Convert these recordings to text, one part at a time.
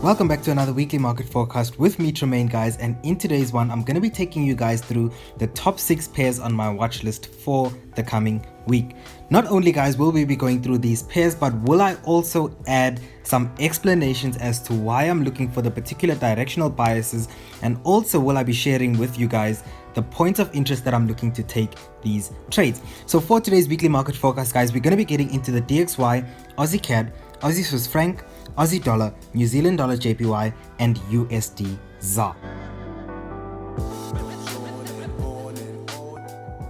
Welcome back to another weekly market forecast with me, T.Mayne, guys, and in today's one I'm going to be taking you guys through the top 6 pairs on my watch list for the coming week. Not only, guys, will we be going through these pairs, but will I also add some explanations as to why I'm looking for the particular directional biases, and also will I be sharing with you guys the points of interest that I'm looking to take these trades. So for today's weekly market forecast, guys, we're going to be getting into the DXY, Aussie CAD, Aussie Swiss franc, Aussie dollar, New Zealand dollar JPY, and USD ZAR.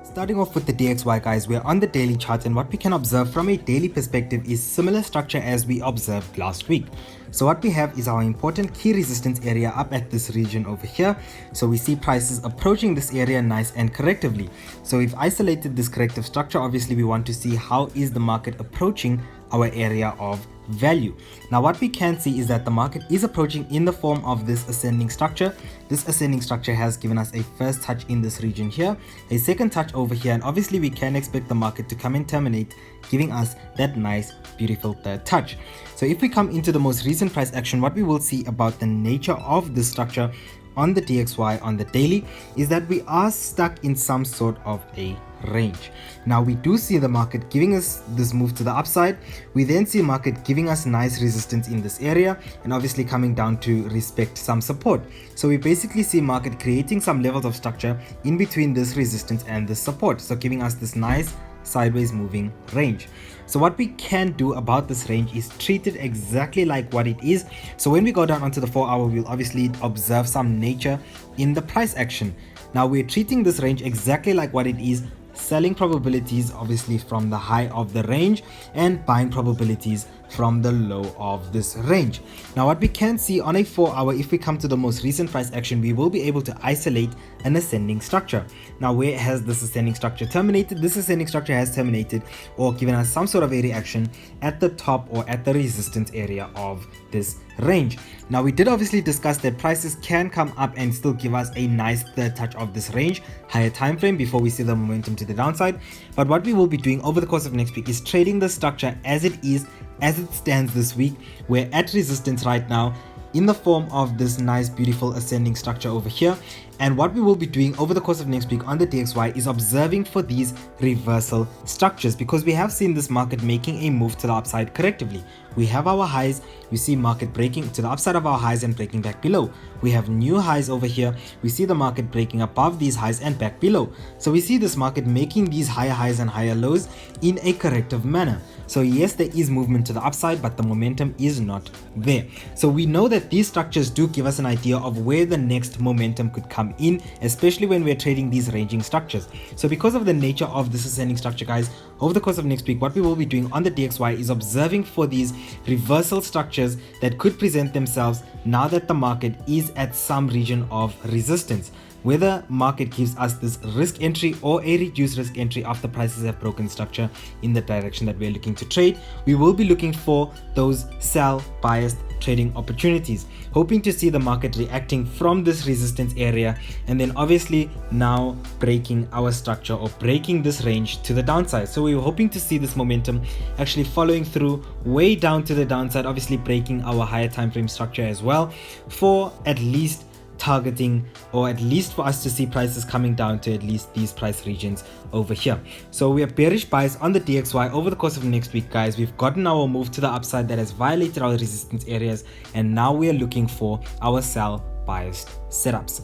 Starting off with the DXY, guys, we're on the daily chart, and what we can observe from a daily perspective is similar structure as we observed last week. So what we have is our important key resistance area up at this region over here. So we see prices approaching this area nice and correctively. So we've isolated this corrective structure. Obviously we want to see how is the market approaching our area of value. Now what we can see is that the market is approaching in the form of this ascending structure. This ascending structure has given us a first touch in this region here, a second touch over here, and obviously we can expect the market to come and terminate, giving us that nice beautiful third touch. So if we come into the most recent price action, what we will see about the nature of this structure on the DXY on the daily is that we are stuck in some sort of a range. Now we do see the market giving us this move to the upside. We then see market giving us nice resistance in this area, and obviously coming down to respect some support. So we basically see market creating some levels of structure in between this resistance and this support, so giving us this nice sideways moving range. So what we can do about this range is treat it exactly like what it is. So when we go down onto the 4-hour, we'll obviously observe some nature in the price action. Now we're treating this range exactly like what it is, selling probabilities obviously from the high of the range and buying probabilities from the low of this range. Now what we can see on a 4-hour, if we come to the most recent price action, we will be able to isolate an ascending structure. Now where has this ascending structure terminated? This ascending structure has terminated or given us some sort of a reaction at the top or at the resistance area of this range. Now we did obviously discuss that prices can come up and still give us a nice third touch of this range, higher time frame, before we see the momentum to the downside. But what we will be doing over the course of next week is trading the structure as it is, as it stands this week. We're at resistance right now in the form of this nice beautiful ascending structure over here, and what we will be doing over the course of next week on the DXY is observing for these reversal structures, because we have seen this market making a move to the upside correctively. We have our highs, we see market breaking to the upside of our highs and breaking back below. We have new highs over here, we see the market breaking above these highs and back below. So we see this market making these higher highs and higher lows in a corrective manner. So yes, there is movement to the upside, but the momentum is not there. So we know that these structures do give us an idea of where the next momentum could come in, especially when we're trading these ranging structures. So because of the nature of this ascending structure, guys, over the course of next week, what we will be doing on the DXY is observing for these reversal structures that could present themselves now that the market is at some region of resistance. Whether market gives us this risk entry or a reduced risk entry after prices have broken structure in the direction that we're looking to trade, we will be looking for those sell biased trading opportunities, hoping to see the market reacting from this resistance area, and then obviously now breaking our structure or breaking this range to the downside. So we were hoping to see this momentum actually following through way down to the downside, obviously breaking our higher time frame structure as well, for at least targeting, or at least for us to see prices coming down to at least these price regions over here. So we are bearish bias on the DXY over the course of next week, guys. We've gotten our move to the upside that has violated our resistance areas, and now we are looking for our sell biased setups.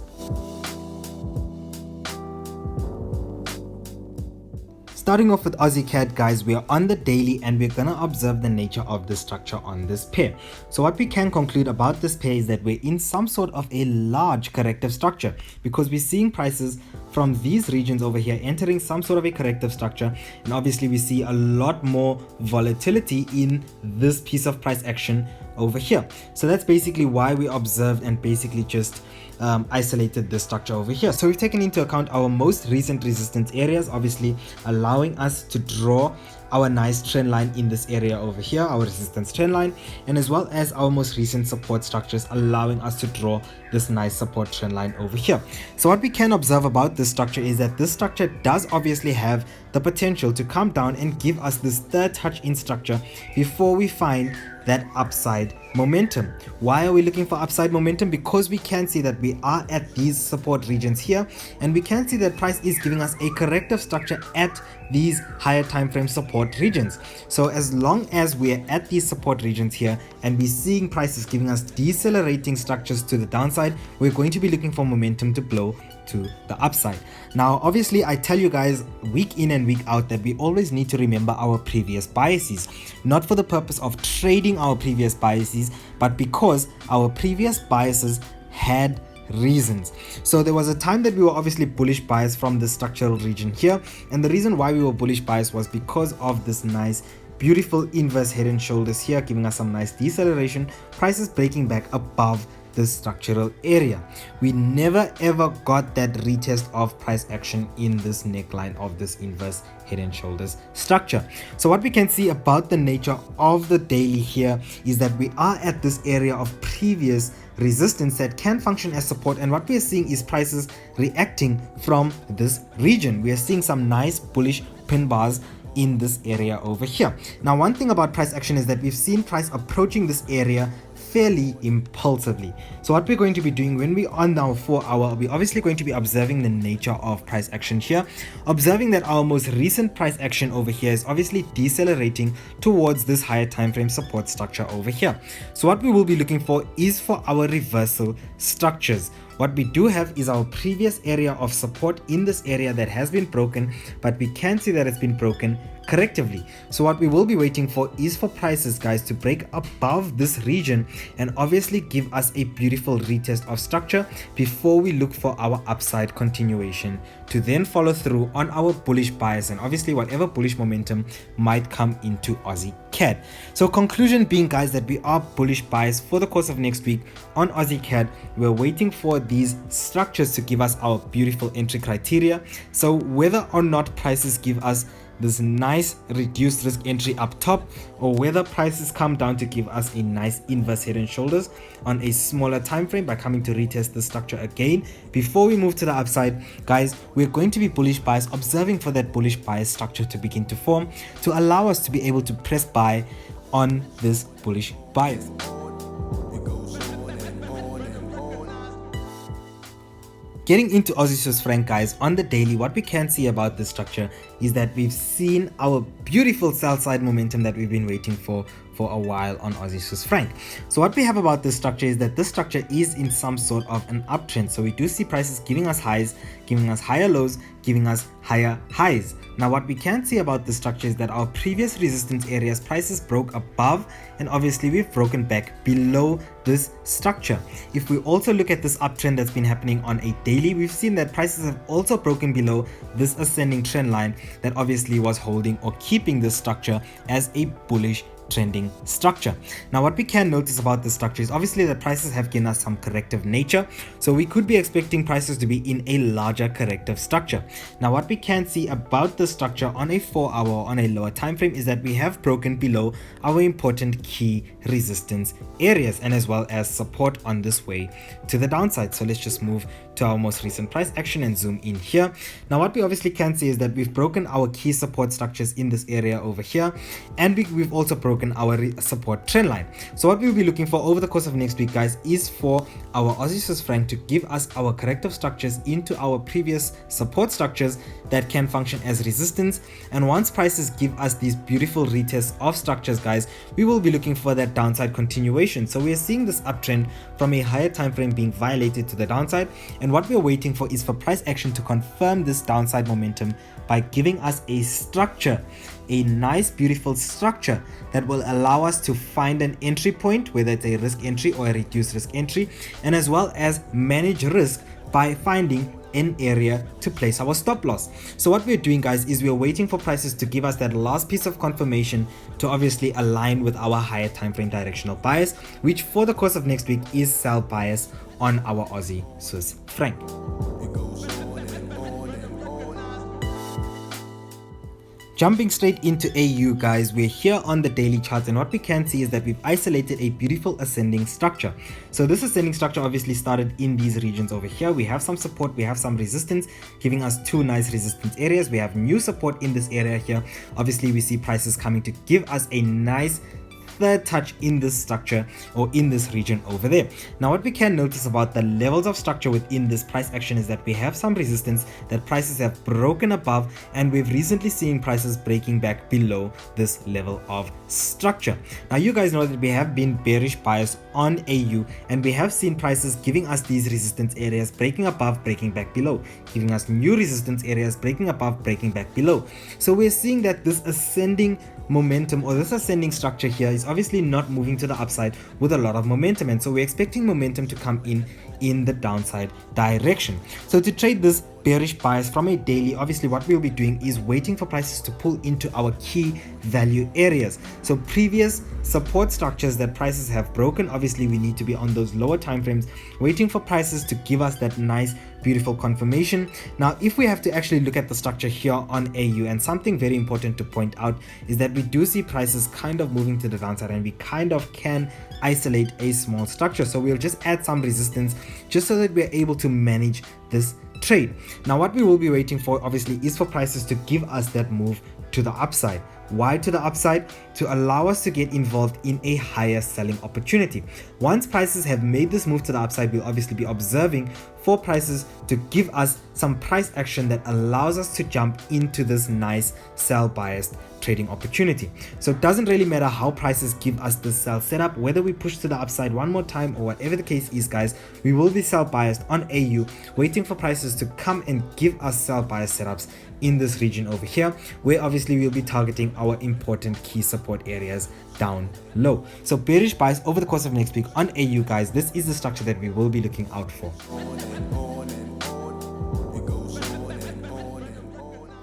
Starting off with Aussie CAD, guys, we are on the daily and we're gonna observe the nature of the structure on this pair. So what we can conclude about this pair is that we're in some sort of a large corrective structure, because we're seeing prices from these regions over here entering some sort of a corrective structure, and obviously we see a lot more volatility in this piece of price action over here. So that's basically why we observed and basically just isolated this structure over here. So we've taken into account our most recent resistance areas, obviously allowing us to draw our nice trend line in this area over here, our resistance trend line, and as well as our most recent support structures, allowing us to draw this nice support trend line over here. So what we can observe about this structure is that this structure does obviously have the potential to come down and give us this third touch in structure before we find that upside momentum. Why are we looking for upside momentum? Because we can see that we are at these support regions here, and we can see that price is giving us a corrective structure at these higher time frame support regions. So as long as we're at these support regions here and we're seeing prices giving us decelerating structures to the downside, we're going to be looking for momentum to blow to the upside. Now obviously I tell you guys week in and week out that we always need to remember our previous biases, not for the purpose of trading our previous biases, but because our previous biases had reasons. So there was a time that we were obviously bullish bias from the structural region here, and the reason why we were bullish bias was because of this nice beautiful inverse head and shoulders here, giving us some nice deceleration, prices breaking back above this structural area. We never ever got that retest of price action in this neckline of this inverse head and shoulders structure. So what we can see about the nature of the daily here is that we are at this area of previous resistance that can function as support, and what we are seeing is prices reacting from this region. We are seeing some nice bullish pin bars in this area over here. Now one thing about price action is that we've seen price approaching this area fairly impulsively. So what we're going to be doing when we are now 4 hour, we're obviously going to be observing the nature of price action here, observing that our most recent price action over here is obviously decelerating towards this higher time frame support structure over here. So what we will be looking for is for our reversal structures. What we do have is our previous area of support in this area that has been broken, but we can see that it's been broken correctively. So what we will be waiting for is for prices, guys, to break above this region and obviously give us a beautiful retest of structure before we look for our upside continuation to then follow through on our bullish bias and obviously whatever bullish momentum might come into Aussie CAD. So conclusion being, guys, that we are bullish bias for the course of next week on Aussie CAD. We're waiting for these structures to give us our beautiful entry criteria. So whether or not prices give us this nice reduced risk entry up top, or whether prices come down to give us a nice inverse head and shoulders on a smaller time frame by coming to retest the structure again before we move to the upside, guys, we're going to be bullish bias, observing for that bullish bias structure to begin to form to allow us to be able to press buy on this bullish bias. Getting into Aussie Swiss franc, guys, on the daily, what we can see about this structure is that we've seen our beautiful sell side momentum that we've been waiting for a while on Aussie Swiss franc. So what we have about this structure is that this structure is in some sort of an uptrend. So we do see prices giving us highs, giving us higher lows, giving us higher highs. Now what we can see about this structure is that our previous resistance areas, prices broke above, and obviously we've broken back below this structure. If we also look at this uptrend that's been happening on a daily, we've seen that prices have also broken below this ascending trend line that obviously was holding or keeping this structure as a bullish trending structure. Now what we can notice about this structure is obviously that prices have given us some corrective nature, so we could be expecting prices to be in a larger corrective structure. Now what we can see about the structure on a 4 hour on a lower time frame is that we have broken below our important key resistance areas and as well as support on this way to the downside. So let's just move to our most recent price action and zoom in here. Now what we obviously can see is that we've broken our key support structures in this area over here, and we've also broken our support trend line. So what we'll be looking for over the course of next week, guys, is for our Aussie Swiss franc to give us our corrective structures into our previous support structures that can function as resistance, and once prices give us these beautiful retests of structures, guys, we will be looking for that downside continuation. So we are seeing this uptrend from a higher time frame being violated to the downside, and what we're waiting for is for price action to confirm this downside momentum by giving us a structure, a nice beautiful structure that will allow us to find an entry point, whether it's a risk entry or a reduced risk entry, and as well as manage risk by finding an area to place our stop loss. So what we're doing, guys, is we're waiting for prices to give us that last piece of confirmation to obviously align with our higher time frame directional bias, which for the course of next week is sell bias on our Aussie Swiss franc. Jumping straight into AU, guys, we're here on the daily charts, and what we can see is that we've isolated a beautiful ascending structure. So this ascending structure obviously started in these regions over here. We have some support, we have some resistance, giving us two nice resistance areas. We have new support in this area here. Obviously we see prices coming to give us a nice third touch in this structure or in this region over there. Now what we can notice about the levels of structure within this price action is that we have some resistance that prices have broken above, and we've recently seen prices breaking back below this level of structure. Now you guys know that we have been bearish bias on AU, and we have seen prices giving us these resistance areas, breaking above, breaking back below, giving us new resistance areas, breaking above, breaking back below. So we're seeing that this ascending momentum or this ascending structure here is obviously not moving to the upside with a lot of momentum, and so we're expecting momentum to come in the downside direction. So to trade this bearish bias from a daily, obviously what we'll be doing is waiting for prices to pull into our key value areas. So previous support structures that prices have broken, obviously we need to be on those lower time frames, waiting for prices to give us that nice beautiful confirmation. Now if we have to actually look at the structure here on AU, and something very important to point out is that we do see prices kind of moving to the downside, and we kind of can isolate a small structure. So we'll just add some resistance just so that we're able to manage this trade. Now what we will be waiting for obviously is for prices to give us that move to the upside. Why to the upside? To allow us to get involved in a higher selling opportunity. Once prices have made this move to the upside, we'll obviously be observing for prices to give us some price action that allows us to jump into this nice sell biased trading opportunity. So it doesn't really matter how prices give us the sell setup, whether we push to the upside one more time or whatever the case is, guys, we will be sell biased on AU, waiting for prices to come and give us sell bias setups in this region over here, where obviously we'll be targeting our important key support areas down low. So bearish bias over the course of next week on AU, guys. This is the structure that we will be looking out for.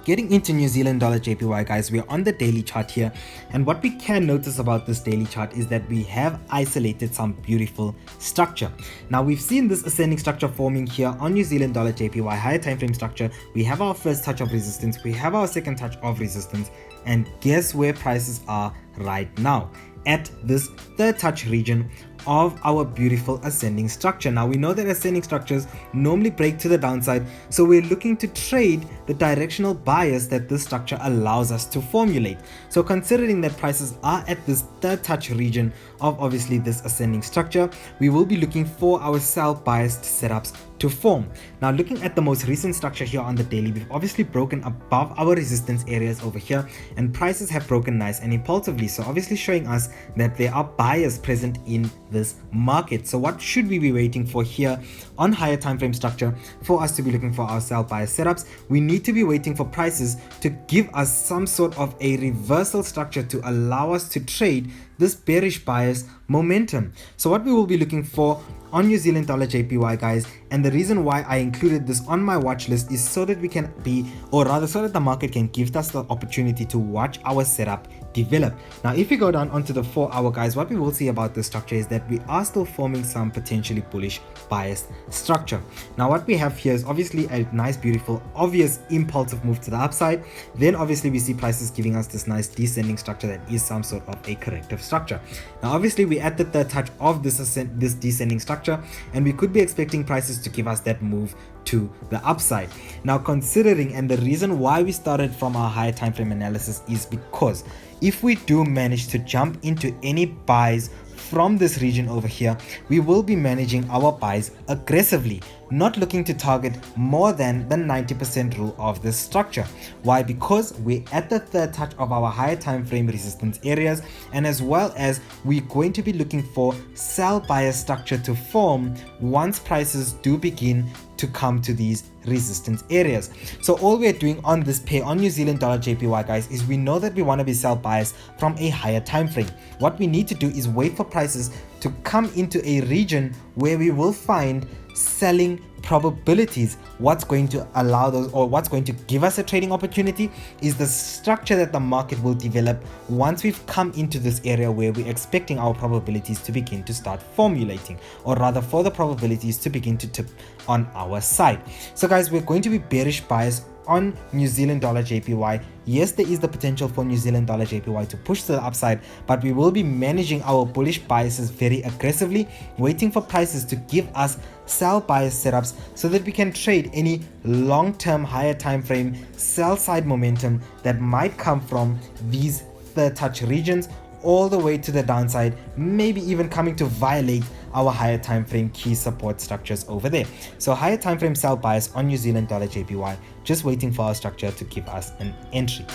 Getting into New Zealand dollar JPY, guys, we are on the daily chart here, and what we can notice about this daily chart is that we have isolated some beautiful structure. Now we've seen this ascending structure forming here on New Zealand dollar JPY higher time frame structure. We have our first touch of resistance, we have our second touch of resistance, and guess where prices are right now? At this third touch region of our beautiful ascending structure. Now we know that ascending structures normally break to the downside, so we're looking to trade the directional bias that this structure allows us to formulate. So considering that prices are at this third touch region of obviously this ascending structure, we will be looking for our sell biased setups to form. Now looking at the most recent structure here on the daily, we've obviously broken above our resistance areas over here, and prices have broken nice and impulsively, so obviously showing us that there are buyers present in this market. So what should we be waiting for here on higher time frame structure for us to be looking for our sell bias setups? We need to be waiting for prices to give us some sort of a reversal structure to allow us to trade this bearish bias momentum. So what we will be looking for on New Zealand dollar JPY, guys, and the reason why I included this on my watch list is so that we can be, or rather so that the market can give us the opportunity to watch our setup develop. Now if we go down onto the 4 hour, guys, what we will see about this structure is that we are still forming some potentially bullish biased structure. Now what we have here is obviously a nice beautiful obvious impulsive move to the upside, then obviously we see prices giving us this nice descending structure that is some sort of a corrective structure. Now obviously we're at the third touch of this descending structure, and we could be expecting prices to give us that move to the upside. Now considering, and the reason why we started from our higher time frame analysis is because if we do manage to jump into any buys from this region over here, we will be managing our buys aggressively, not looking to target more than the 90% rule of this structure. Why? Because we're at the third touch of our higher time frame resistance areas, and as well as we're going to be looking for sell bias structure to form once prices do begin to come to these resistance areas. So all we're doing on this pair on New Zealand dollar JPY, guys, is we know that we want to be sell biased from a higher time frame. What we need to do is wait for prices to come into a region where we will find selling probabilities. What's going to allow those, or what's going to give us a trading opportunity, is the structure that the market will develop once we've come into this area where we're expecting our probabilities to begin to start formulating, or rather for the probabilities to begin to tip on our side. So guys, we're going to be bearish bias on New Zealand dollar JPY. Yes, there is the potential for New Zealand dollar JPY to push to the upside, but we will be managing our bullish biases very aggressively, waiting for prices to give us sell bias setups so that we can trade any long-term higher time frame sell side momentum that might come from these third touch regions, all the way to the downside, maybe even coming to violate our higher time frame key support structures over there. So higher time frame sell bias on New Zealand dollar JPY, just waiting for our structure to give us an entry.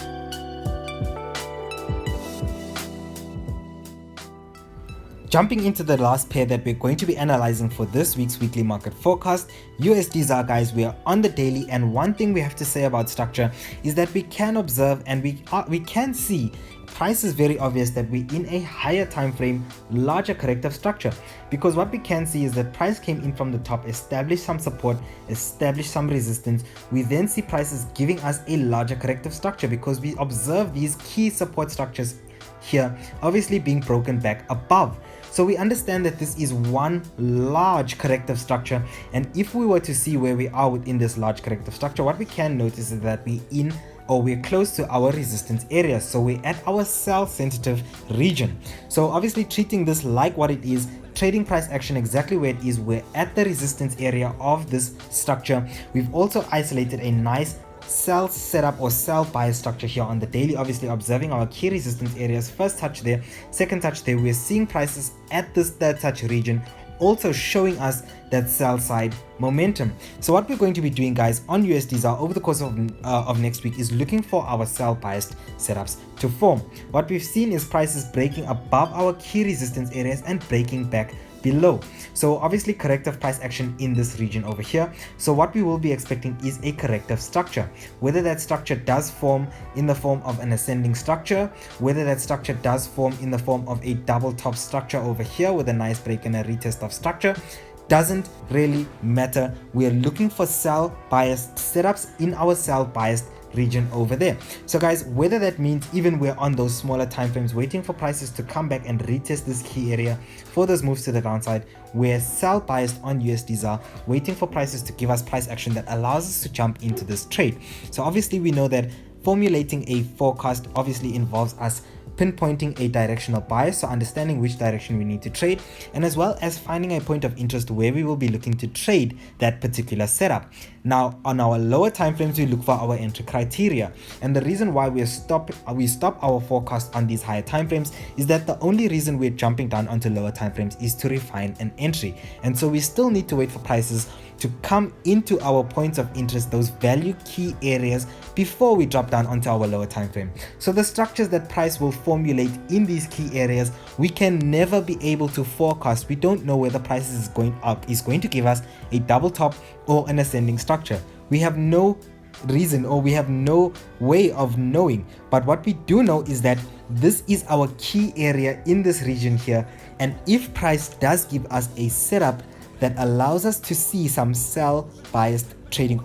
Jumping into the last pair that we're going to be analyzing for this week's weekly market forecast, USDZAR, guys. We are on the daily, and one thing we have to say about structure is that we can observe and we can see price is very obvious that we're in a higher time frame, larger corrective structure, because what we can see is that price came in from the top, established some support, established some resistance. We then see prices giving us a larger corrective structure because we observe these key support structures here obviously being broken back above. So we understand that this is one large corrective structure, and if we were to see where we are within this large corrective structure, what we can notice is that we're close to our resistance area. So we're at our sell sensitive region. So obviously treating this like what it is, trading price action exactly where it is, we're at the resistance area of this structure. We've also isolated a nice sell setup or sell bias structure here on the daily, obviously observing our key resistance areas. First touch there, second touch there. We're seeing prices at this third touch region also showing us that sell side momentum. So what we're going to be doing, guys, on USDZAR over the course of next week is looking for our sell biased setups to form. What we've seen is prices breaking above our key resistance areas and breaking back below. So obviously corrective price action in this region over here. So what we will be expecting is a corrective structure. Whether that structure does form in the form of an ascending structure, whether that structure does form in the form of a double top structure over here with a nice break and a retest of structure, doesn't really matter. We are looking for sell biased setups in our sell biased region over there. So guys, whether that means even we're on those smaller time frames waiting for prices to come back and retest this key area for those moves to the downside, we're sell biased on USDZAR, waiting for prices to give us price action that allows us to jump into this trade. So obviously we know that formulating a forecast obviously involves us pinpointing a directional bias, so understanding which direction we need to trade, and as well as finding a point of interest where we will be looking to trade that particular setup. Now on our lower time frames, we look for our entry criteria, and the reason why we stop our forecast on these higher time frames is that the only reason we're jumping down onto lower time frames is to refine an entry, and so we still need to wait for prices to come into our points of interest, those value key areas, before we drop down onto our lower time frame. So the structures that price will formulate in these key areas, we can never be able to forecast. We don't know whether price is going to give us a double top or an ascending structure. We have no reason, or we have no way of knowing, but what we do know is that this is our key area in this region here, and if price does give us a setup that allows us to see some sell biased trading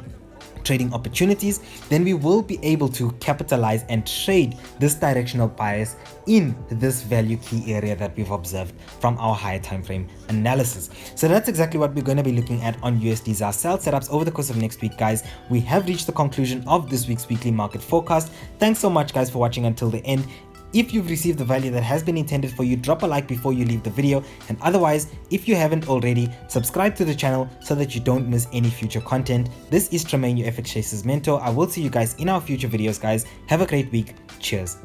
opportunities, then we will be able to capitalize and trade this directional bias in this value key area that we've observed from our higher time frame analysis. So that's exactly what we're going to be looking at on USDZAR sell setups over the course of next week, guys. We have reached the conclusion of this week's weekly market forecast. Thanks so much, guys, for watching until the end. If you've received the value that has been intended for you, drop a like before you leave the video, and otherwise, if you haven't already, subscribe to the channel so that you don't miss any future content. This is T.Mayne, your FX Chaser's mentor. I will see you guys in our future videos, guys. Have a great week. Cheers.